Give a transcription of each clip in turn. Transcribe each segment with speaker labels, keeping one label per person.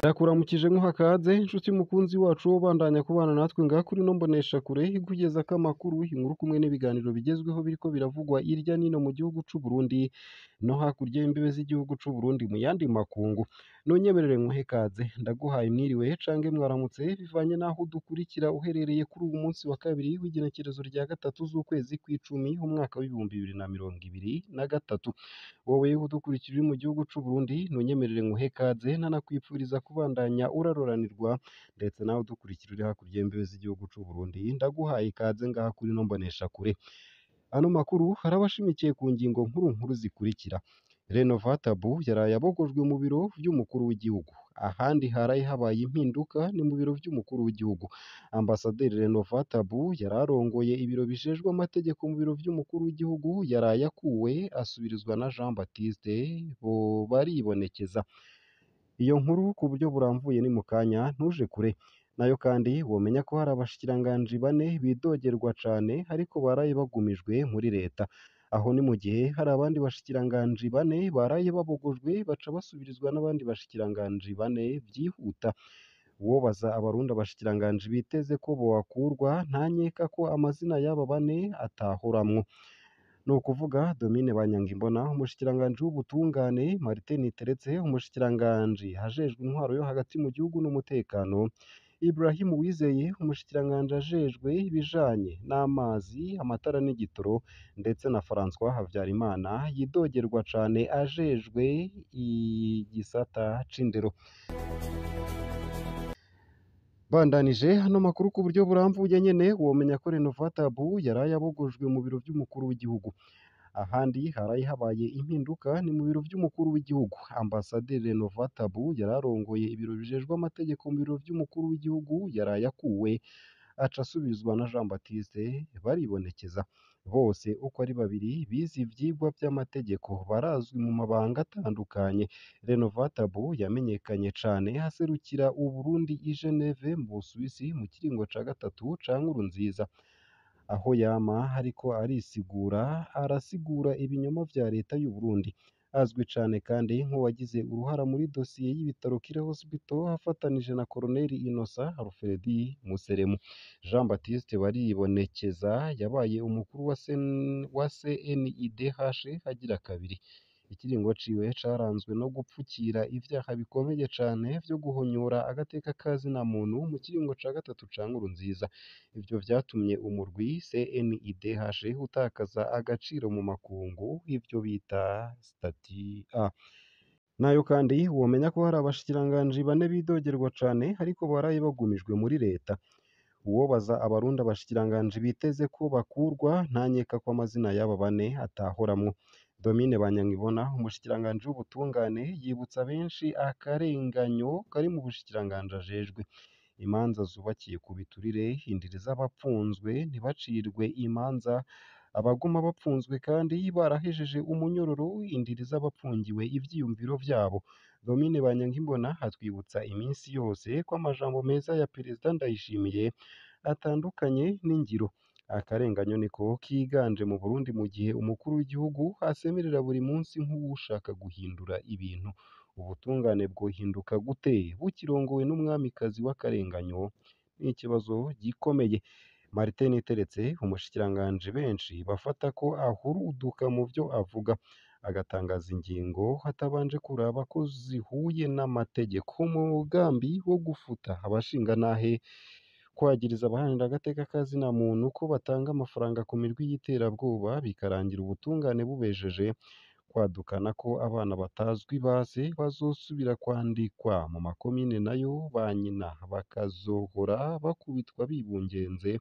Speaker 1: Ndakuramukije nkuha kaze nshuti mukunzi wacu ubandanya kubana natwe ngaha kuri ino mboneshakure ikugezako amakuru, inkuru kumwe n'ibiganiro bigezweho biriko biravugwa irya nino mu gihugu c'u Burundi no hakurya y'imbibe z'igihugu c'u Burundi mu yandi makungu. Nunyemerere nkuhe kaze, ndaguhaye mwiriwe cange mwaramutse bivanye n'aho udukurikira uherereye kuri uwu munsi wa kabiri w'igenekerezo rya gatatu z'ukwezi kw'icumi umwaka w'ibihumbi bibiri na mirongo ibiri na gatatu. Wowe udukurikira uri mu gihugu c'u Burundi nunyemerere nkuhe kaze ntanakwipfuriza kubandanya uraroranirwa, ndetse nawe udukurikira uri hakurya y'imbibe z'igihugu c'u Burundi ndaguhaye ikaze ngaha kuri ino mboneshakure. Ano makuru harabashimikiye ku ngingo nkuru nkuru zikurikira: Renovatabu yaraye abogojwe mu biro vy'umukuru w'igihugu, ahandi haraye habaye impinduka ni mu biro vy'umukuru w'igihugu. Ambasaderi Renovatabu yararongoye ibiro bijejwe amategeko mu biro vy'umukuru w'igihugu yaraye akuwe asubirizwa na Jean Baptiste Baribonekeza. Iyo nkuru ku buryo buramvuye ni mu kanya ntuje kure. Nayo kandi womenya ko hari abashikiranganji bane bidogerwa cane ariko baraye bagumijwe muri leta. Aho ni mu gihe hari abandi bashikiranganji bane baraye babogojwe baca basubirizwa n'abandi bashikiranganji bane vyihuta. Uwobaza abarundi abashikiranganji biteze ko bohakurwa ntanyeka ko amazina y'aba bane atahoramwo. Ni ukuvuga Domine Banyankimbona umushikiranganji w'ubutungane, Martin Niteretse umushikiranganji ajejwe intwaro yo hagati mu gihugu n'umutekano, Ibrahim Uwizeye umushikiranganji ajejwe ibijanye n'amazi, amatara n'igitoro, ndetse na François Havyarimana yidogerwa cane ajejwe igisata c'indero. Bandanije hano makuru ku buryo buramvuye nyene womenya ko Renovatabu yaraye abogojwe mu biro vy'umukuru w'igihugu. Ahandi haraye habaye impinduka ni mu biro vy'umukuru w'igihugu. Ambasaderi Renovatabu yararongoye ibiro bijejwe amategeko mu biro vy'umukuru w'igihugu yaraye akuwe aca asubizwa na Jean Baptiste Baribonekeza. Bose uko ari babiri bize ivyigwa vy'amategeko, barazwi mu mabanga atandukanye. Renovatabu yamenyekanye cane aserukira Uburundi i Geneve mu Busuwisi mu kiringo ca gatatu ca Nkurunziza, aho yama ariko arasigura ibinyoma vya leta y'u Burundi. Azwi cane kandi nk'uwagize uruhara muri dosiye y'ibitaro Kire Hospital afatanije na Colonel Innocent Alfredi Museremu. Jean Baptiste Baribonekeza yabaye umukuru wa CNIDH agira kabiri. Ikiringo ciwe caranzwe no gupfukira ivyaha bikomeye cane vyo guhonyora agateka kazina muntu mu kiringo ca gatatu ca Nkurunziza. Ivyo vyatumye umurwi CNIDH utakaza agaciro mu makungu, ivyo bita stati A. Nayo kandi womenya ko hari abashikiranganji bane bidogerwa cane ariko baraye bagumijwe muri leta. Uwobaza abarundi abashikiranganji biteze ko bakurwa ntanyeka ko amazina y'aba bane atahoramwo. Domine Banyankimbona umushikiranganji w'ubutungane yibutsa benshi akarenganyo kari mu bushikiranganji ajejwe. Imanza zubakiye ku biturire, indiri z'abapfunzwe ntibacirwe imanza, abaguma bapfunzwe kandi barahejeje umunyororo, indiri z'abapfungiwe ivyiyumviro vyabo. Domine Banyankimbona atwibutsa iminsi yose ko amajambo meza ya Perezida Ndayishimiye atandukanye n'ingiro. Akarenganyo niko kiganje mu Burundi mu gihe umukuru w'igihugu asemerera buri munsi nk'uwushaka guhindura ibintu. Ubutungane bwohinduka gute bukirongowe n'umwamikazi w'akarenganyo? Ni ikibazo gikomeye. Martin Niteretse umushikiranganji benshi bafata ko ahuruduka mu vyo avuga, agatangaza ingingo hatabanje kuraba ko zihuye n'amategeko. Umugambi wo gufuta abashingantahe, kwagiriza abaharanira agateka kazina muntu ko batanga amafaranga ku mirwi y'iterabwoba bikarangira ubutungane bubejeje, kwadukana ko abana batazwi base bazosubira kwandikwa mu makomine nayo ba nyina bakazohora bakubitwa bibungenze,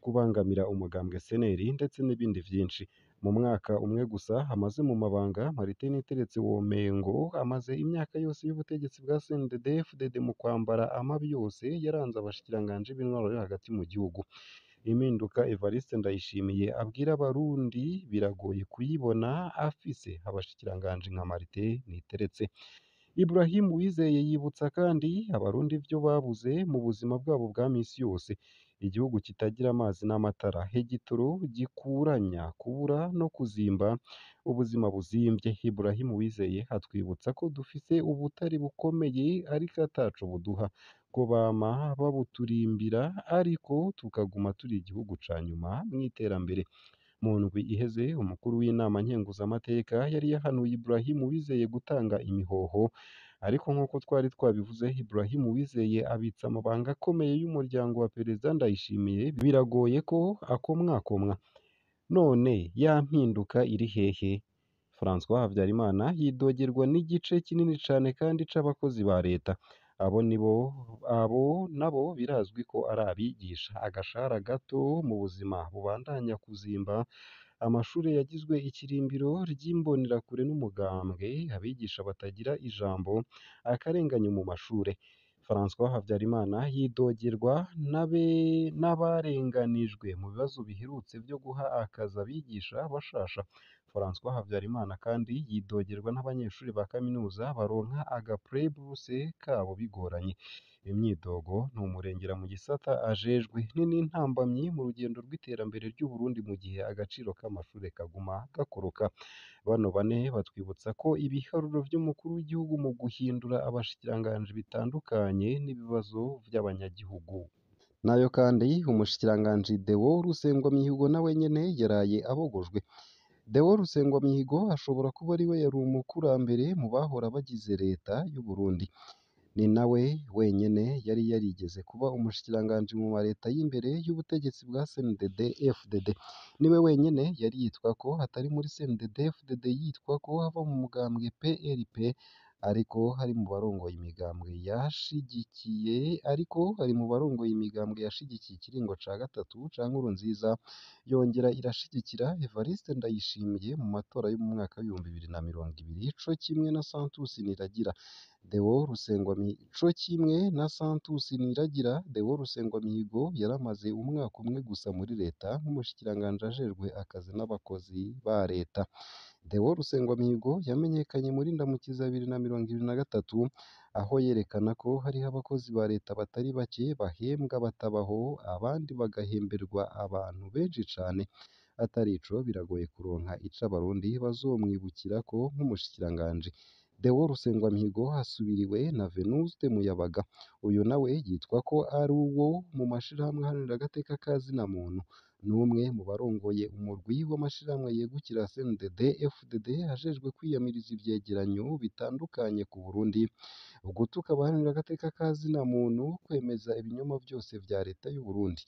Speaker 1: kubangamira umugambwe CNL ndetse n'ibindi vyinshi. Mu mwaka umwe gusa amaze mu mabanga, Martin Niteretse womengo amaze imyaka yose y'ubutegetsi bwa CNDD-FDD mu kwambara amabi yose yaranze abashikiranganji b'intwaro yo hagati mu gihugu. Impinduka Evariste Ndayishimiye abwira abarundi biragoye kuyibona afise abashikiranganji nka Martin Niteretse. Ibrahim Uwizeye yibutsa kandi abarundi ivyo babuze mu buzima bwabo bwa misi yose. igihugu kitagira amazi n'amatara, hegitoro gikuranya kubura no kuzimba, ubuzima buzimvye. Ibrahim Uwizeye atwibutsa ko dufise ubutare bukomeye ariko ataco buduha, ko bama babuturimbira ariko tukaguma turi igihugu ca nyuma mw'iterambere. Mu ndwi iheze umukuru w'inama nkenguzamateka yari yahanuye Ibrahim Uwizeye gutanga imihoho, ariko nk'uko twari twabivuze Ibrahim Uwizeye abitse amabanga akomeye y'umuryango wa Perezida Ndayishimiye, biragoye ko akomwakomwa. None ya mpinduka iri hehe? François Habyarimana yidogerwa n'igice kinini cane kandi c'abakozi ba leta. Abo nabo birazwi ko ari abigisha. Agashahara gato mu buzima bubandanya kuzimba, amashuri yagizwe ikirimbiro ry'imbonerakure n'umugambwe, abigisha batagira ijambo, akarenganyo mu mashure. François Habyarimana yidogerwa n'abarenganijwe mu bibazo biherutse vyo guha akazi abigisha bashasha. François Habyarimana kandi yidogerwa n'abanyeshuri ba kaminuza baronka agapreburse kabo bigoranye. Imyidogo ni umurengera mu gisata ajejwe, ni n'intambamyi mu rugendo rw'iterambere ry'Uburundi mu gihe agaciro k'amashure kaguma gakoroka. Bano bane batwibutsa ko ibiharuro vy'umukuru w'igihugu mu guhindura abashikiranganji bitandukanye n'ibibazo vy'abanyagihugu. Nayo kandi umushikiranganji Deo Rusengwamihigo nawe nyene yaraye abogojwe. Deo Rusengwamihigo ashobora kuba ari we yari umukurambere mu bahora bagize leta y'u Burundi. Ni nawe wenyene yari yarigeze kuba umushikiranganji mu mareta y'imbere y'ubutegetsi bwa CNDD FDD. Niwe wenyene yari yitwa ko atari muri CNDD FDD, yitwa ko ava mu mugambwe PRP, ariko hari mu barongoye imigambwe yashigikiye ikiringo ca gatatu ca Nkurunziza, yongera irashigikira Evariste Ndayishimiye mu matora yo mu mwaka w'ibihumbi 2020, co kimwe na Santus Niragira. Deo Rusengwamihigo yaramaze umwaka umwe gusa muri leta nk'umushikiranganji ajejwe akazi n'abakozi ba leta. Deo Rusengwamihigo yamenyekanye muri Ndamukiza 2023, aho yerekana ko hariho abakozi ba leta batari bake bahembwa batabaho, abandi bagahemberwa abantu benshi cane. Atari ico biragoye kuronka ico abarundi bazomwibukirako nk'umushikiranganji. Deo Rusengwamihigo asubiriwe na Venuste Muyabaga. Uyu nawe yitwa ko ari uwo mu mashirahamwe aharanira agateka ka zina muntu, n'umwe mu barongoye umurwi w'amashirahamwe yegukira CNDD FDD ajejwe kwiyamiriza ivyegeranyo bitandukanye ku Burundi, ugutuka abaharanira agateka ka zina muntu, kwemeza ibinyoma vyose vya leta y'u Burundi.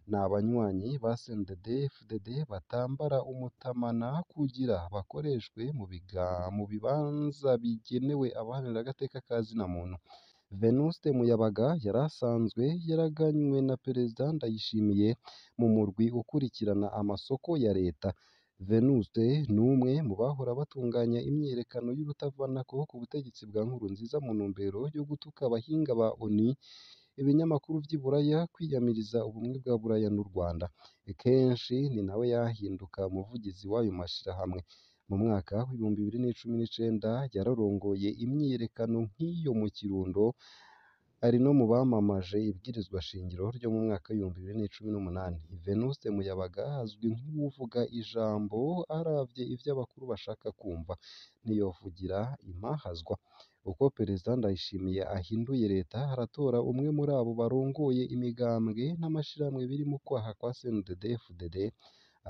Speaker 1: Ni abanywanyi ba CNDD FDD batambara umutamana kugira bakoreshwe mu bibanza bigenewe abaharanira agateka ka zina muntu. Venuste Muyabaga yari asanzwe yaraganywe na Perezida Ndayishimiye mu murwi ukurikirana amasoko ya leta. Venuste ni umwe mu bahora batunganya imyiyerekano y'urutavanako ku butegetsi bwa Nkurunziza mu ntumbero yo gutuka abahinga ba ONU, ibinyamakuru vy'i Buraya, kwiyamiriza ubumwe bwa Buraya n'u Rwanda. Kenshi ni nawe yahinduka umuvugizi w'ayo mashirahamwe. Mu mwaka w'ibihumbi 2019 yararongoye imyiyerekano nk'iyo mu Kirundo, ari no mu bamamaje ibwirizwa shingiro ryo mu mwaka w'ibihumbi 2018. Venuste Muyabaga azwi nk'uwuvuga ijambo aravye ivyo abakuru bashaka kumva, ntiyovugira impahazwa. Uko Perezida Ndayishimiye ahinduye leta, haratora umwe muri abo barongoye imigambwe n'amashirahamwe biri mu kwaha kwa CNDD FDD,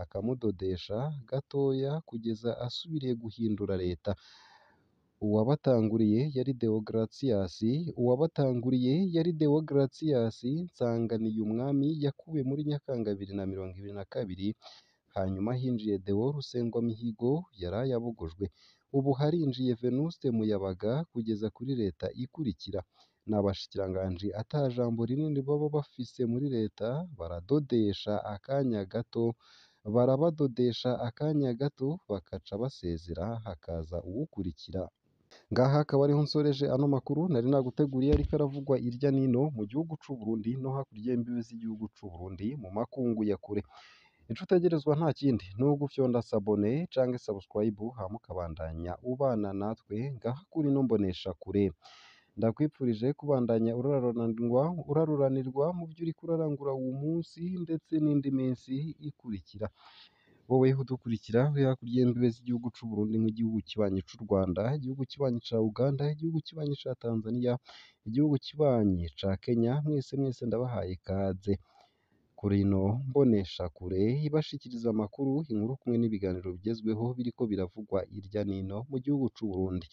Speaker 1: akamudodesha gatoya kugeza asubiriye guhindura leta. Uwabatanguriye yari Deogratias Nsanganiyumwami, yakuwe muri Nyakanga 2022, hanyuma hinjiye Deo Rusengwamihigo yaraye abogojwe. Ubu harinjiye Venuste Muyabaga kugeza kuri leta ikurikira. Ni abashikiranganji ata jambo rinini baba bafise muri leta, barabadodesha akanya gato bakaca basezera, hakaza uwukurikira. Ngaha akaba ariho nsoreje ano makuru nari naguteguriye, ariko aravugwa irya nino mu gihugu c'u Burundi no hakurya y'imbibe z'igihugu c'u Burundi mu makungu ya kure. Ico utegerezwa nta kindi ni ugufyonda sabone canke subscribe, hama ukabandanya ubana natwe ngaha kuri ino mbonesha kure. ndakwipfurije kubandanya uraruranirwa mu byo uriko urarangura uwu munsi ndetse n'indi minsi ikurikira. Wowe udukurikira uri hakurya y'imbibe z'igihugu c'u Burundi nk'igihugu kibanyi c'u Rwanda, igihugu kibanyi ca Uganda, igihugu kibanyi ca Tanzania, igihugu kibanyi ca Kenya, mwese ndabahaye ikaze kuri ino mboneshakure ibashikiriza amakuru, inkuru kumwe n'ibiganiro bigezweho biriko biravugwa hirya n'ino mu gihugu c'u Burundi.